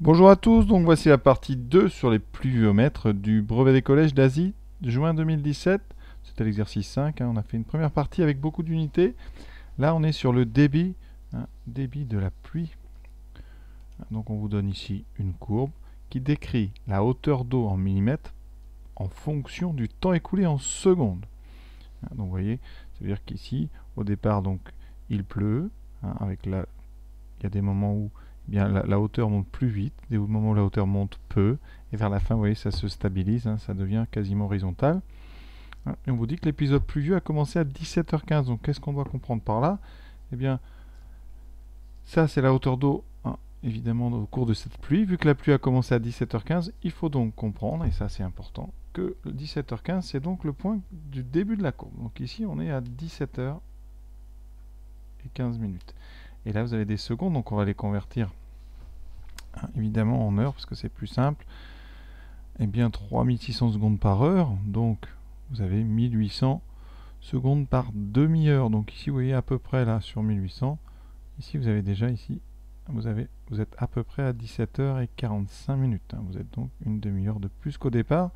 Bonjour à tous, donc voici la partie 2 sur les pluviomètres du brevet des collèges d'Asie de juin 2017. C'était l'exercice 5, on a fait une première partie avec beaucoup d'unités. Là on est sur le débit, débit de la pluie. Donc on vous donne ici une courbe qui décrit la hauteur d'eau en millimètres en fonction du temps écoulé en secondes. Donc vous voyez, ça veut dire qu'ici, au départ, donc, il pleut, il y a des moments où eh bien, la hauteur monte plus vite, des moments où la hauteur monte peu, et vers la fin, vous voyez, ça se stabilise, ça devient quasiment horizontal. Et on vous dit que l'épisode pluvieux a commencé à 17h15, donc qu'est-ce qu'on doit comprendre par là? Eh bien, ça c'est la hauteur d'eau, évidemment, au cours de cette pluie. Vu que la pluie a commencé à 17h15, il faut donc comprendre, et ça c'est important, que 17h15 c'est donc le point du début de la courbe. Donc ici on est à 17h15 minutes. Et là vous avez des secondes, donc on va les convertir évidemment en heures parce que c'est plus simple. Et bien 3600 secondes par heure, donc vous avez 1800 secondes par demi-heure. Donc ici vous voyez à peu près là sur 1800. Ici vous avez déjà ici, vous êtes à peu près à 17h45 minutes. Vous êtes donc une demi-heure de plus qu'au départ,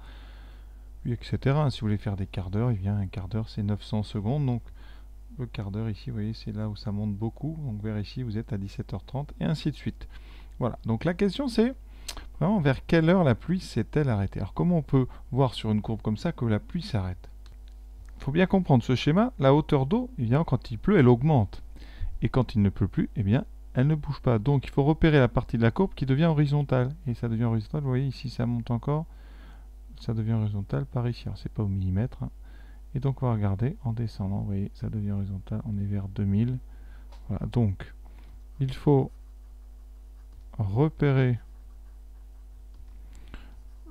puis etc. Si vous voulez faire des quarts d'heure, un quart d'heure c'est 900 secondes. Donc le quart d'heure ici, vous voyez, c'est là où ça monte beaucoup. Donc vers ici, vous êtes à 17h30 et ainsi de suite. Voilà, donc la question c'est vraiment vers quelle heure la pluie s'est-elle arrêtée? Alors comment on peut voir sur une courbe comme ça que la pluie s'arrête? Il faut bien comprendre ce schéma, la hauteur d'eau, quand il pleut, elle augmente. Et quand il ne pleut plus, eh bien, elle ne bouge pas. Donc il faut repérer la partie de la courbe qui devient horizontale. Et ça devient horizontal, vous voyez ici ça monte encore, ça devient horizontal par ici. Alors c'est pas au millimètre, Et donc on va regarder en descendant, vous voyez, ça devient horizontal, on est vers 2000. Voilà, donc il faut repérer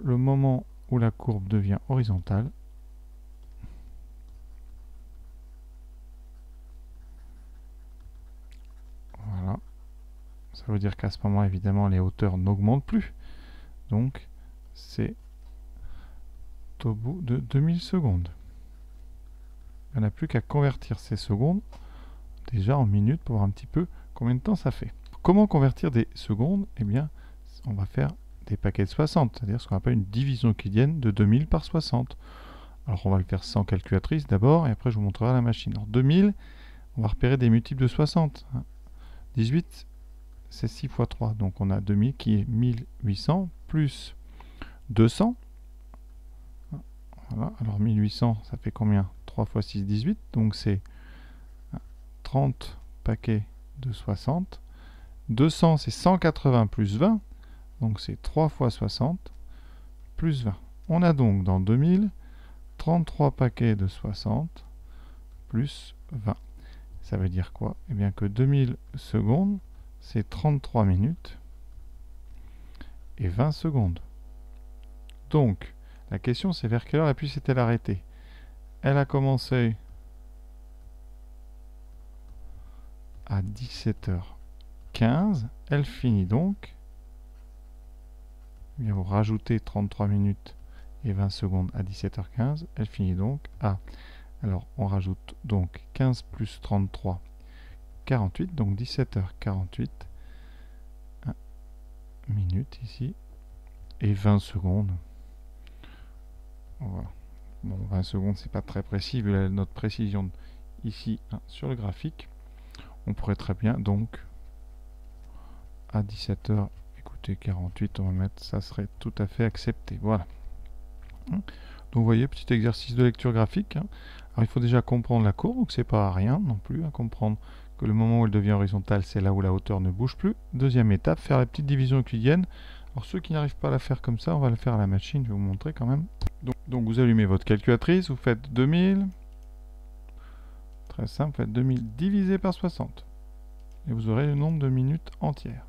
le moment où la courbe devient horizontale. Voilà, ça veut dire qu'à ce moment, évidemment, les hauteurs n'augmentent plus. Donc c'est au bout de 2000 secondes. Il n'y en a plus qu'à convertir ces secondes déjà en minutes pour voir un petit peu combien de temps ça fait. Comment convertir des secondes? Eh bien, on va faire des paquets de 60, c'est-à-dire ce qu'on appelle une division euclidienne de 2000 par 60. Alors on va le faire sans calculatrice d'abord, et après je vous montrerai à la machine. Alors 2000, on va repérer des multiples de 60. 18, c'est 6 fois 3, donc on a 2000 qui est 1800, plus 200. Voilà, alors 1800, ça fait combien? 3 fois 6, 18, donc c'est 30 paquets de 60. 200, c'est 180 plus 20, donc c'est 3 fois 60 plus 20. On a donc dans 2000 33 paquets de 60 plus 20. Ça veut dire quoi? Eh bien que 2000 secondes, c'est 33 minutes et 20 secondes. Donc, la question c'est vers quelle heure la pluie s'est-elle arrêtée? Elle a commencé à 17h15. Elle finit donc, eh bien vous rajoutez 33 minutes et 20 secondes à 17h15. Elle finit donc à... Alors, on rajoute donc 15 plus 33, 48, donc 17h48 minutes ici, et 20 secondes. Voilà. Bon, 20 secondes, c'est pas très précis, vu notre précision ici sur le graphique. On pourrait très bien, donc, à 17h, écoutez, 48, on va mettre, ça serait tout à fait accepté. Voilà. Donc, vous voyez, petit exercice de lecture graphique. Alors, il faut déjà comprendre la courbe, donc c'est pas rien non plus à comprendre que le moment où elle devient horizontale, c'est là où la hauteur ne bouge plus. Deuxième étape, faire la petite division euclidienne. Alors ceux qui n'arrivent pas à la faire comme ça, on va le faire à la machine, je vais vous montrer quand même. Donc vous allumez votre calculatrice, vous faites 2000, très simple, vous faites 2000 divisé par 60. Et vous aurez le nombre de minutes entières.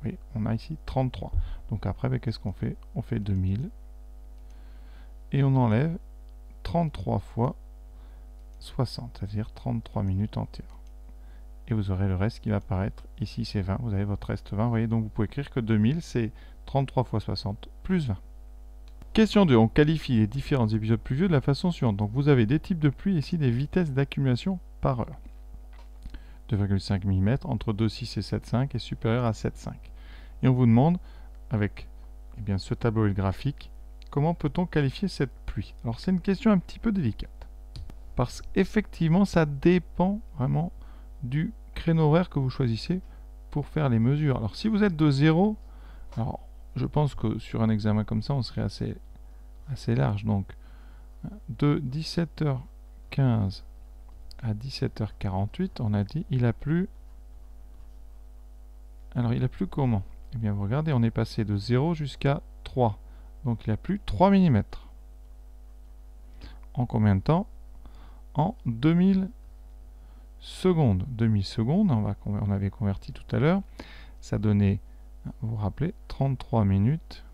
Oui, on a ici 33. Donc après, qu'est-ce qu'on fait? On fait 2000 et on enlève 33 fois 60, c'est-à-dire 33 minutes entières. Et vous aurez le reste qui va apparaître. Ici c'est 20, vous avez votre reste 20. Vous voyez, donc vous pouvez écrire que 2000 c'est 33 fois 60 plus 20. Question 2, on qualifie les différents épisodes pluvieux de la façon suivante. Donc vous avez des types de pluie, ici des vitesses d'accumulation par heure. 2,5 mm entre 2,6 et 7,5 est supérieur à 7,5. Et on vous demande avec eh bien, ce tableau et le graphique, comment peut-on qualifier cette pluie? Alors c'est une question un petit peu délicate. Parce qu'effectivement, ça dépend vraiment du créneau horaire que vous choisissez pour faire les mesures. Alors si vous êtes de 0, alors je pense que sur un examen comme ça, on serait assez large. Donc de 17h15 à 17h48, on a dit, il a plu. Alors il a plu comment? Eh bien vous regardez, on est passé de 0 jusqu'à 3. Donc il a plu 3 mm. En combien de temps? En 2000 secondes. 2000 secondes, on avait converti tout à l'heure. Ça donnait, vous vous rappelez, 33 minutes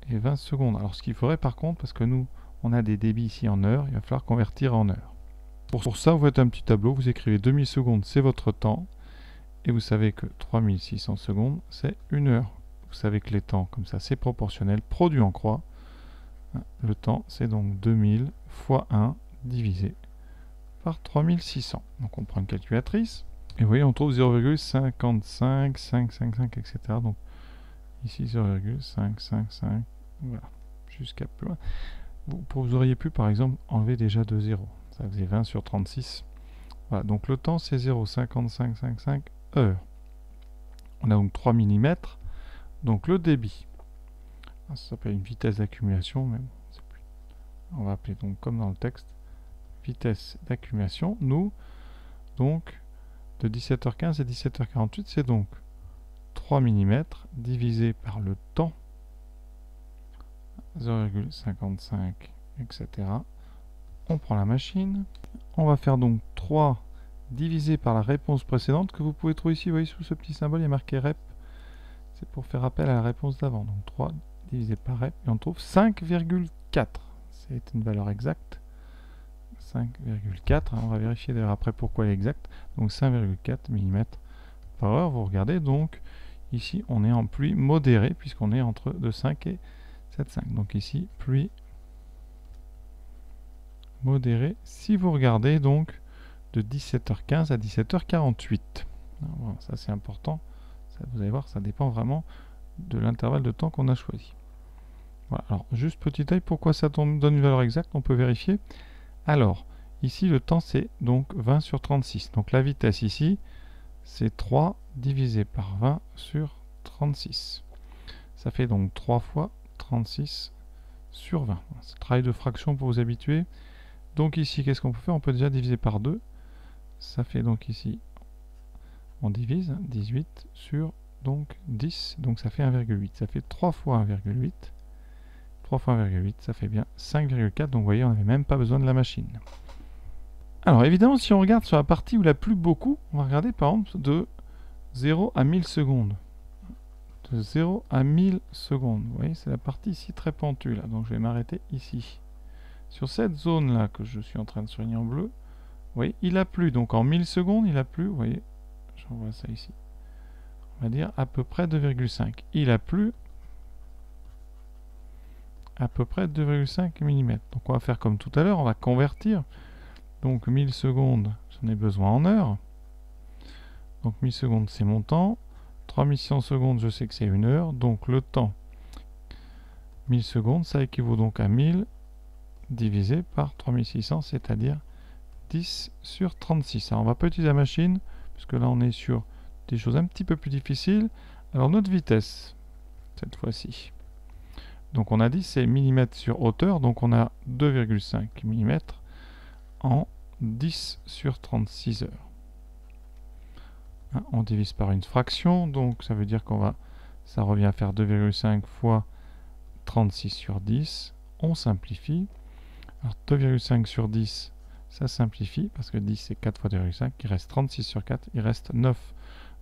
et 20 secondes. Alors ce qu'il faudrait par contre, parce que nous, on a des débits ici en heures, il va falloir convertir en heures. Pour ça, vous faites un petit tableau, vous écrivez 2000 secondes, c'est votre temps. Et vous savez que 3600 secondes, c'est 1 heure. Vous savez que les temps, comme ça, c'est proportionnel, produit en croix. Le temps, c'est donc 2000 fois 1 divisé par 3600. Donc on prend une calculatrice. Et vous voyez, on trouve 0,55, 555, etc. Donc ici 0,555, voilà, jusqu'à plus loin. Vous auriez pu, par exemple, enlever déjà 2 zéros. Ça faisait 20 sur 36. Voilà, donc le temps, c'est 0,5555 heures. On a donc 3 mm. Donc le débit, ça s'appelle une vitesse d'accumulation, mais bon, on va appeler donc comme dans le texte, vitesse d'accumulation. Nous, donc, de 17h15 à 17h48, c'est donc 3 mm divisé par le temps, 0,55, etc. On prend la machine. On va faire donc 3 divisé par la réponse précédente que vous pouvez trouver ici. Vous voyez, sous ce petit symbole, il y a marqué rep. C'est pour faire appel à la réponse d'avant. Donc 3 divisé par rep, et on trouve 5,4. C'est une valeur exacte. 5,4. On va vérifier d'ailleurs après pourquoi elle est exacte. Donc 5,4 mm par heure. Vous regardez, donc ici on est en pluie modérée puisqu'on est entre 2,5 et 7,5. Donc ici, pluie modérée. Si vous regardez donc de 17h15 à 17h48. Voilà, ça c'est important. Ça, vous allez voir, ça dépend vraiment de l'intervalle de temps qu'on a choisi. Voilà. Alors, juste petit œil, pourquoi ça donne une valeur exacte? On peut vérifier. Alors, ici, le temps, c'est donc 20 sur 36. Donc, la vitesse ici, c'est 3 divisé par 20 sur 36. Ça fait donc 3 fois 36 sur 20. C'est un travail de fraction pour vous habituer. Donc ici, qu'est-ce qu'on peut faire? On peut déjà diviser par 2. Ça fait donc ici, on divise 18 sur donc 10, donc ça fait 1,8. Ça fait 3 fois 1,8. 3 fois 1,8, ça fait bien 5,4. Donc vous voyez, on n'avait même pas besoin de la machine. Alors évidemment, si on regarde sur la partie où il a plu beaucoup, on va regarder par exemple de 0 à 1000 secondes. De 0 à 1000 secondes. Vous voyez, c'est la partie ici très pentue là. Donc je vais m'arrêter ici. Sur cette zone là que je suis en train de souligner en bleu, vous voyez, il a plu. Donc en 1000 secondes, il a plu. Vous voyez, j'envoie ça ici. On va dire à peu près 2,5. Il a plu à peu près 2,5 mm. Donc on va faire comme tout à l'heure, on va convertir. Donc 1000 secondes, j'en ai besoin en heures. Donc 1000 secondes, c'est mon temps. 3600 secondes, je sais que c'est 1 heure. Donc le temps, 1000 secondes, ça équivaut donc à 1000 divisé par 3600, c'est-à-dire 10 sur 36. Alors on va pas utiliser la machine, puisque là on est sur des choses un petit peu plus difficiles. Alors notre vitesse, cette fois-ci. Donc on a dit c'est millimètres sur hauteur, donc on a 2,5 mm en 10 sur 36 heures. Hein, on divise par une fraction, donc ça veut dire ça revient à faire 2,5 fois 36 sur 10. On simplifie. Alors 2,5 sur 10, ça simplifie, parce que 10 c'est 4 fois 2,5, il reste 36 sur 4, il reste 9.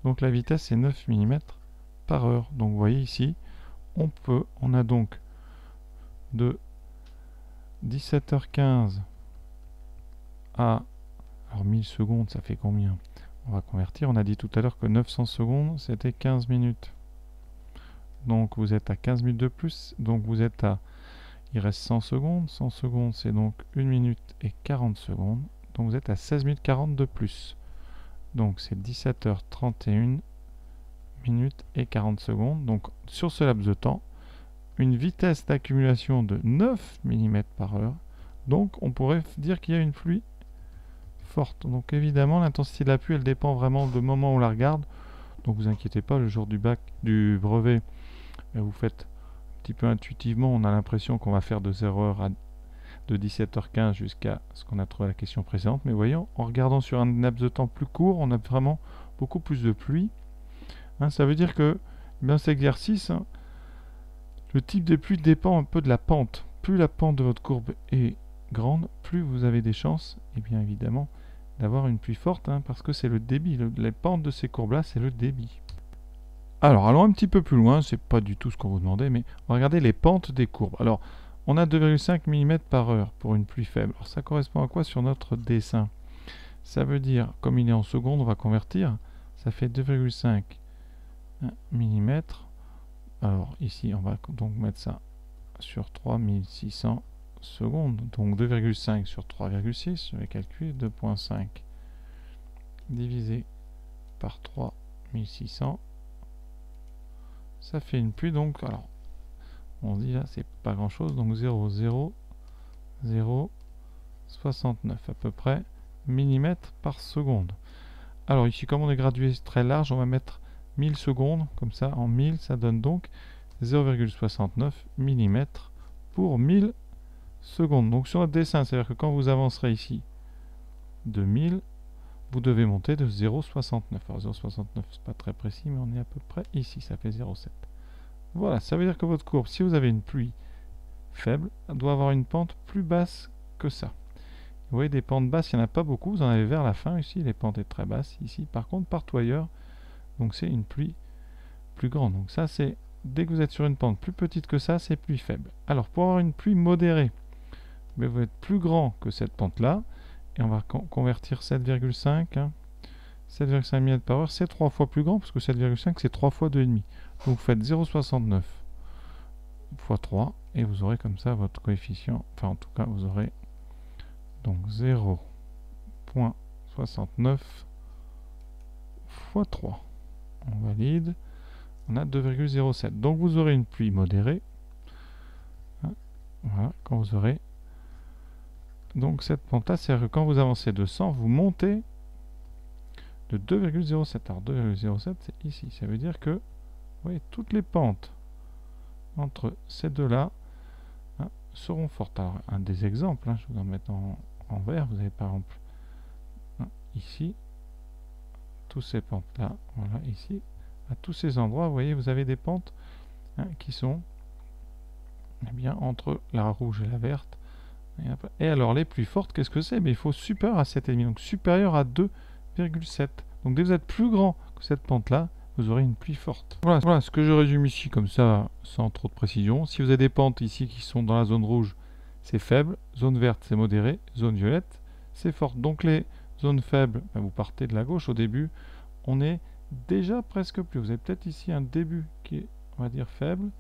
Donc la vitesse c'est 9 mm par heure. Donc vous voyez ici, on a donc de 17h15 à, alors 1000 secondes, ça fait combien? On va convertir, on a dit tout à l'heure que 900 secondes, c'était 15 minutes. Donc vous êtes à 15 minutes de plus, donc vous êtes à, il reste 100 secondes, 100 secondes c'est donc 1 minute et 40 secondes, donc vous êtes à 16 minutes 40 de plus. Donc c'est 17h31 minutes et 40 secondes. Donc sur ce laps de temps, une vitesse d'accumulation de 9 mm par heure. Donc on pourrait dire qu'il y a une pluie forte. Donc évidemment l'intensité de la pluie elle dépend vraiment du moment où on la regarde. Donc vous inquiétez pas, le jour du brevet, vous faites un petit peu intuitivement, on a l'impression qu'on va faire de 0h de 17h15 jusqu'à ce qu'on a trouvé la question précédente. Mais voyons, en regardant sur un laps de temps plus court, on a vraiment beaucoup plus de pluie. Ça veut dire que dans cet exercice, le type de pluie dépend un peu de la pente. Plus la pente de votre courbe est grande, plus vous avez des chances, et bien évidemment, d'avoir une pluie forte, parce que c'est le débit. Les pentes de ces courbes-là, c'est le débit. Alors, allons un petit peu plus loin, c'est pas du tout ce qu'on vous demandait, mais on va regarder les pentes des courbes. Alors, on a 2,5 mm par heure pour une pluie faible. Alors, ça correspond à quoi sur notre dessin? Ça veut dire, comme il est en secondes, on va convertir, ça fait 2,5 mm. Alors, ici, on va donc mettre ça sur 3600 secondes. Donc, 2,5 sur 3,6, je vais calculer 2,5 divisé par 3600. Ça fait une pluie, donc, alors, on dit là, c'est pas grand chose, donc 0,0069 à peu près millimètres par seconde. Alors ici, comme on est gradué très large, on va mettre 1000 secondes, comme ça, en 1000, ça donne donc 0,69 mm pour 1000 secondes. Donc sur notre dessin, c'est-à-dire que quand vous avancerez ici de 1000, vous devez monter de 0,69. Alors 0,69, c'est pas très précis, mais on est à peu près ici, ça fait 0,7. Voilà, ça veut dire que votre courbe, si vous avez une pluie faible, elle doit avoir une pente plus basse que ça. Vous voyez, des pentes basses, il n'y en a pas beaucoup, vous en avez vers la fin ici, les pentes sont très basses ici. Par contre, partout ailleurs, donc c'est une pluie plus grande. Donc ça, c'est dès que vous êtes sur une pente plus petite que ça, c'est pluie faible. Alors, pour avoir une pluie modérée, vous êtes plus grand que cette pente-là, et on va convertir 7,5, 7,5 mm par heure, c'est 3 fois plus grand, parce que 7,5 c'est 3 fois 2,5. Donc vous faites 0,69 fois 3, et vous aurez comme ça votre coefficient, enfin en tout cas vous aurez donc 0,69 fois 3. On valide, on a 2,07. Donc vous aurez une pluie modérée. Voilà, quand vous aurez donc cette pente-là, c'est-à-dire que quand vous avancez de 100, vous montez de 2,07. Alors 2,07 c'est ici, ça veut dire que vous voyez, toutes les pentes entre ces deux-là seront fortes. Alors un des exemples, je vais en mettre en vert, vous avez par exemple ici, tous ces pentes-là, voilà, ici, à tous ces endroits, vous voyez, vous avez des pentes qui sont bien entre la rouge et la verte. Et alors les plus fortes, qu'est-ce que c'est? Il faut supérieur à 7,5, donc supérieur à 2,7. Donc dès que vous êtes plus grand que cette pente-là, vous aurez une pluie forte. Voilà ce que je résume ici comme ça, sans trop de précision. Si vous avez des pentes ici qui sont dans la zone rouge, c'est faible. Zone verte, c'est modéré. Zone violette, c'est forte. Donc les zones faibles, vous partez de la gauche au début. On est déjà presque plus. Vous avez peut-être ici un début qui est, on va dire, faible.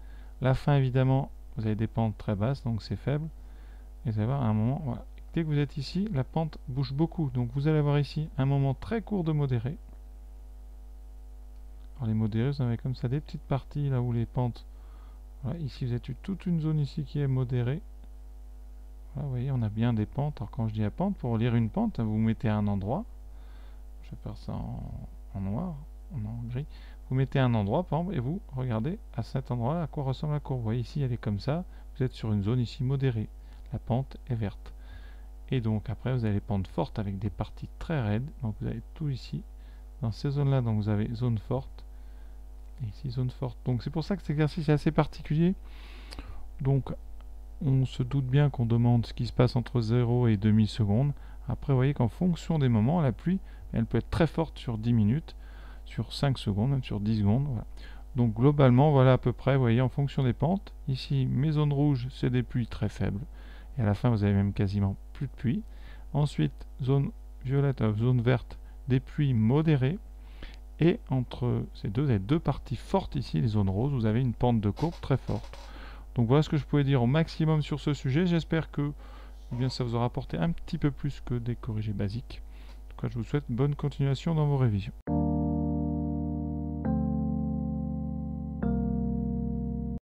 La fin, évidemment, vous avez des pentes très basses, donc c'est faible. Et vous allez voir un moment, voilà. Dès que vous êtes ici, la pente bouge beaucoup. Donc vous allez avoir ici un moment très court de modéré. Alors les modérés, vous avez comme ça des petites parties là où les pentes. Voilà, ici vous avez toute une zone ici qui est modérée. Voilà, vous voyez, on a bien des pentes. Alors quand je dis la pente, pour lire une pente, vous mettez à un endroit. Je vais faire ça en noir, en gris. Vous mettez à un endroit, par exemple, et vous regardez à cet endroit-là à quoi ressemble la courbe. Vous voyez ici, elle est comme ça. Vous êtes sur une zone ici modérée. La pente est verte. Et donc après, vous avez les pentes fortes avec des parties très raides. Donc vous avez tout ici. Dans ces zones-là, donc vous avez zone forte. Et ici, zone forte. Donc c'est pour ça que cet exercice est assez particulier. Donc on se doute bien qu'on demande ce qui se passe entre 0 et 2000 secondes. Après, vous voyez qu'en fonction des moments, la pluie, elle peut être très forte sur 10 minutes, sur 5 secondes, même sur 10 secondes. Voilà. Donc globalement, voilà à peu près, vous voyez, en fonction des pentes. Ici, mes zones rouges, c'est des pluies très faibles. Et à la fin, vous avez même quasiment plus de pluie. Ensuite, zone violette, zone verte, des pluies modérées. Et entre ces deux, vous avez deux parties fortes ici, les zones roses, vous avez une pente de courbe très forte. Donc voilà ce que je pouvais dire au maximum sur ce sujet. J'espère que ça vous aura apporté un petit peu plus que des corrigés basiques. En tout cas, je vous souhaite bonne continuation dans vos révisions.